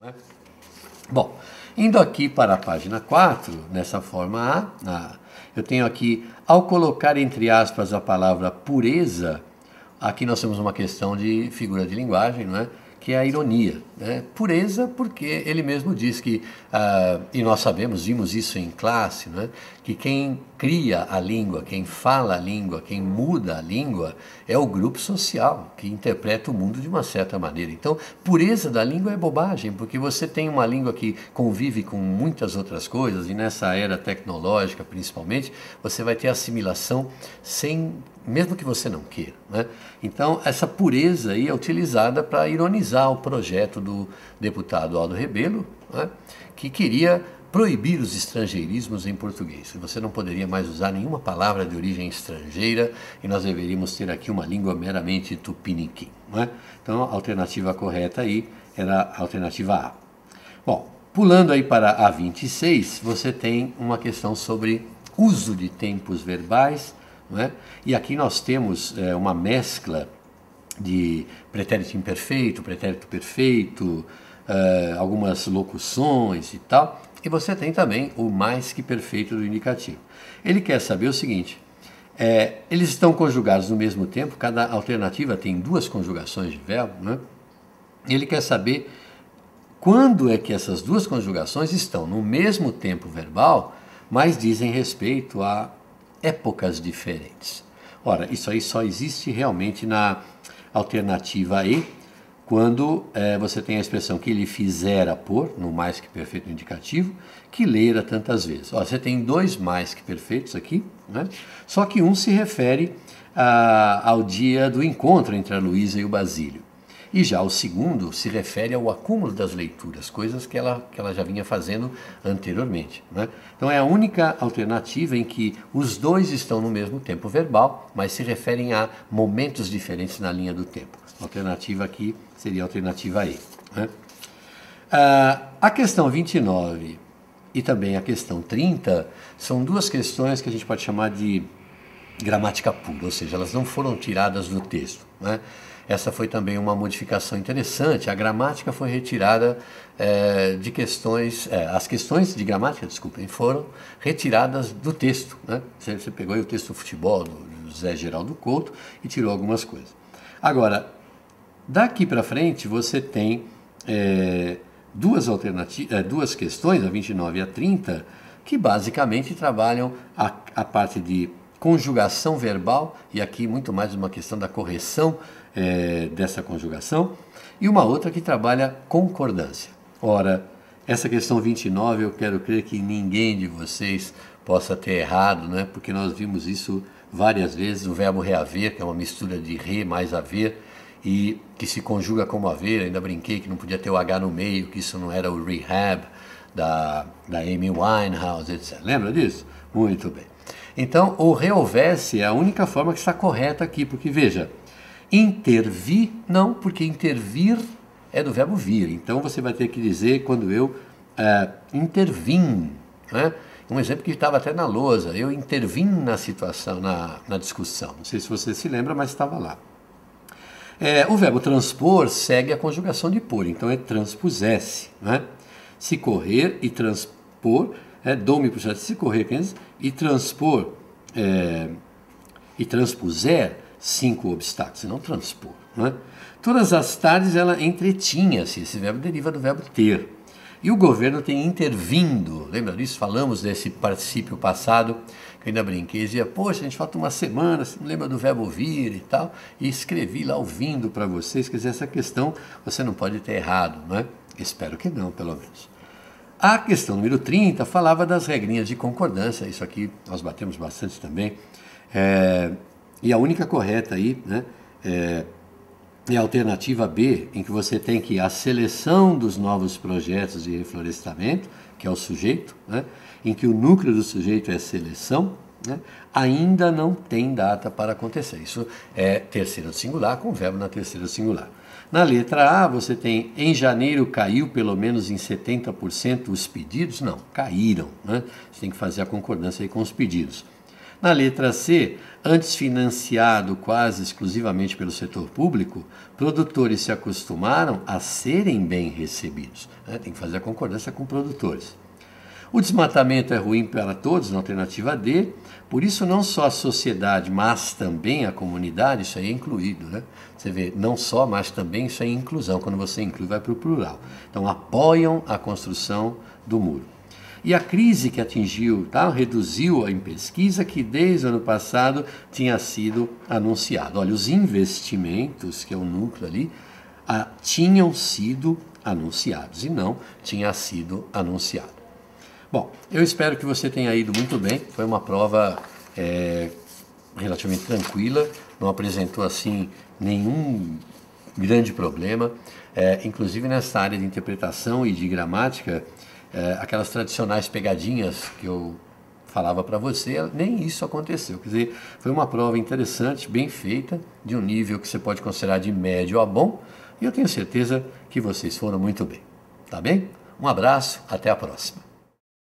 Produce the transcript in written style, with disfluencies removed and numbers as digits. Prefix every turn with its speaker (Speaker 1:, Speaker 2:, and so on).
Speaker 1: Né? Bom, indo aqui para a página 4, nessa forma eu tenho aqui, ao colocar entre aspas a palavra pureza, aqui nós temos uma questão de figura de linguagem, não é? Que é a ironia. Né? Pureza porque ele mesmo diz que, e nós sabemos, vimos isso em classe, não é? Que quem cria a língua, quem fala a língua, quem muda a língua, é o grupo social que interpreta o mundo de uma certa maneira. Então, pureza da língua é bobagem, porque você tem uma língua que convive com muitas outras coisas, e nessa era tecnológica principalmente, você vai ter assimilação mesmo que você não queira. Né? Então, essa pureza aí é utilizada para ironizar o projeto do deputado Aldo Rebelo, né? Que queria proibir os estrangeirismos em português. Você não poderia mais usar nenhuma palavra de origem estrangeira e nós deveríamos ter aqui uma língua meramente tupiniquim. Né? Então, a alternativa correta aí era a alternativa A. Bom, pulando aí para a 26, você tem uma questão sobre uso de tempos verbais. Não é? E aqui nós temos uma mescla de pretérito imperfeito, pretérito perfeito, algumas locuções e tal. E você tem também o mais que perfeito do indicativo. Ele quer saber o seguinte, eles estão conjugados no mesmo tempo, cada alternativa tem duas conjugações de verbo, né? Ele quer saber quando é que essas duas conjugações estão no mesmo tempo verbal, mas dizem respeito a épocas diferentes. Ora, isso aí só existe realmente na alternativa E, quando você tem a expressão que ele fizera por, no mais que perfeito indicativo, que lera tantas vezes. Ó, você tem dois mais que perfeitos aqui, né? Só que um se refere ao dia do encontro entre a Luísa e o Basílio. E já o segundo se refere ao acúmulo das leituras, coisas que ela já vinha fazendo anteriormente. Né? Então é a única alternativa em que os dois estão no mesmo tempo verbal, mas se referem a momentos diferentes na linha do tempo. A alternativa aqui seria a alternativa E. Né? A questão 29 e também a questão 30 são duas questões que a gente pode chamar de gramática pura, ou seja, elas não foram tiradas do texto. Né? Essa foi também uma modificação interessante. A gramática foi retirada de questões... as questões de gramática, desculpem, foram retiradas do texto. Né? Você pegou aí o texto do futebol do José Geraldo Couto e tirou algumas coisas. Agora, daqui para frente, você tem duas questões, a 29 e a 30, que basicamente trabalham a parte de conjugação verbal, e aqui muito mais uma questão da correção dessa conjugação, e uma outra que trabalha concordância. Ora, essa questão 29 eu quero crer que ninguém de vocês possa ter errado, né? Porque nós vimos isso várias vezes, o verbo reaver, que é uma mistura de re mais haver, e que se conjuga como haver. Ainda brinquei que não podia ter o H no meio, que isso não era o rehab da Amy Winehouse, etc. Lembra disso? Muito bem. Então, o rehouvesse é a única forma que está correta aqui, porque veja, intervir, não, porque intervir é do verbo vir. Então, você vai ter que dizer quando eu intervim. Né? Um exemplo que estava até na lousa, eu intervim na situação, na discussão. Não sei se você se lembra, mas estava lá. O verbo transpor segue a conjugação de por, então é transpusesse. Né? Se correr e transpor, dou-me para se correr e transpor e transpuser 5 obstáculos, não transpor. Né? Todas as tardes ela entretinha-se, esse verbo deriva do verbo ter. E o governo tem intervindo, lembra disso? Falamos desse particípio passado, que eu ainda brinquei, dizia, poxa, a gente falta uma semana, você não lembra do verbo vir e tal, e escrevi lá ouvindo para vocês, quer dizer, essa questão você não pode ter errado, não é? Espero que não, pelo menos. A questão número 30 falava das regrinhas de concordância, isso aqui nós batemos bastante também, e a única correta aí, né, é a alternativa B, em que você tem que a seleção dos novos projetos de reflorestamento, que é o sujeito, né, em que o núcleo do sujeito é seleção, né, ainda não tem data para acontecer. Isso é terceiro singular, com o verbo na terceira singular. Na letra A, você tem, em janeiro caiu pelo menos em 70% os pedidos? Não, caíram. Né? Você tem que fazer a concordância aí com os pedidos. Na letra C, antes financiado quase exclusivamente pelo setor público, produtores se acostumaram a serem bem recebidos. Tem que fazer a concordância com produtores. O desmatamento é ruim para todos, na alternativa D, por isso não só a sociedade, mas também a comunidade, isso aí é incluído, né? Você vê, não só, mas também, isso aí é inclusão, quando você inclui vai para o plural. Então, apoiam a construção do muro. E a crise que atingiu, reduziu em pesquisa que desde o ano passado tinha sido anunciado. Olha, os investimentos, que é o núcleo ali, tinham sido anunciados e não tinha sido anunciado. Bom, eu espero que você tenha ido muito bem. Foi uma prova relativamente tranquila, não apresentou assim nenhum grande problema. Inclusive nessa área de interpretação e de gramática, aquelas tradicionais pegadinhas que eu falava para você, nem isso aconteceu. Quer dizer, foi uma prova interessante, bem feita, de um nível que você pode considerar de médio a bom, e eu tenho certeza que vocês foram muito bem. Tá bem? Um abraço, até a próxima.